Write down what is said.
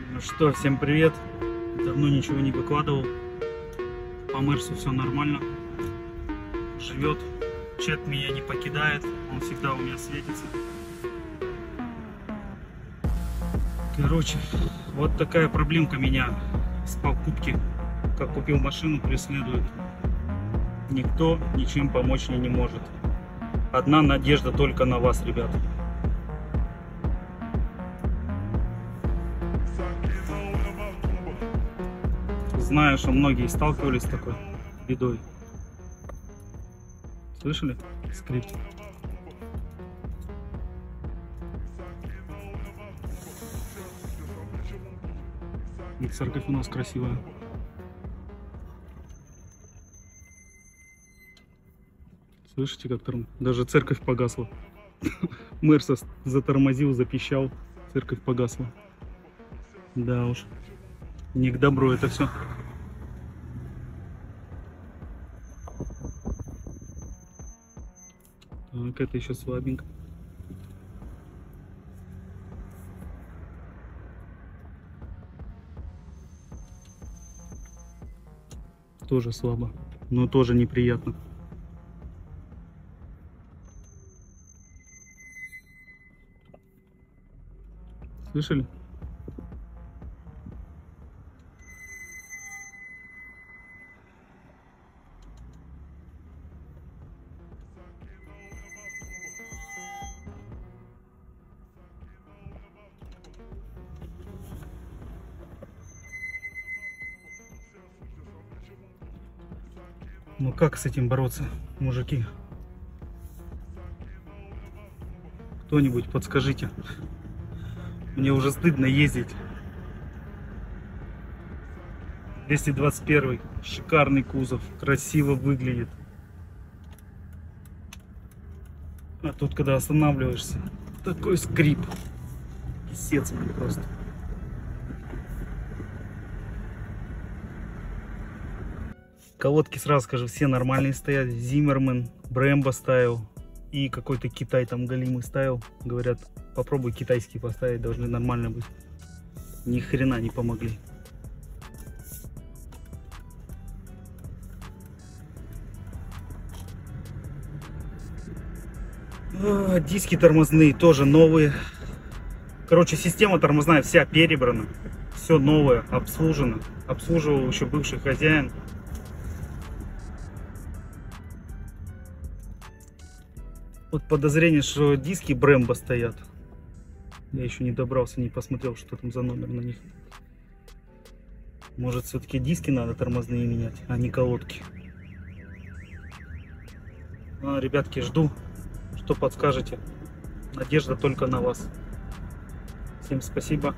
Ну что, всем привет. Давно ничего не выкладывал. По Мерсу все нормально. Живет. Чат меня не покидает. Он всегда у меня светится. Короче, вот такая проблемка меня с покупки. Как купил машину, преследует. Никто ничем помочь мне не может. Одна надежда только на вас, ребят. Знаю, что многие сталкивались с такой бедой. Слышали? Скрипт. И церковь у нас красивая. Слышите, как там даже церковь погасла. Мерс затормозил, запищал, церковь погасла. Да уж, не к добру это все. Так, это еще слабенько. Тоже слабо, но тоже неприятно. Слышали? Ну как с этим бороться, мужики? Кто-нибудь подскажите. Мне уже стыдно ездить. 221, шикарный кузов, красиво выглядит. А тут, когда останавливаешься, такой скрип. Писец мне просто. Колодки, сразу скажу, все нормальные стоят. Зиммерман, Брэмбо ставил. И какой-то Китай там галимый ставил. Говорят, попробуй китайский поставить, должны нормально быть. Ни хрена не помогли. Диски тормозные тоже новые. Короче, система тормозная вся перебрана. Все новое, обслужено. Обслуживал еще бывший хозяин. Вот подозрение, что диски Брэмбо стоят. Я еще не добрался, не посмотрел, что там за номер на них. Может, все-таки диски надо тормозные менять, а не колодки. Ребятки, жду, что подскажете. Надежда только на вас. Всем спасибо.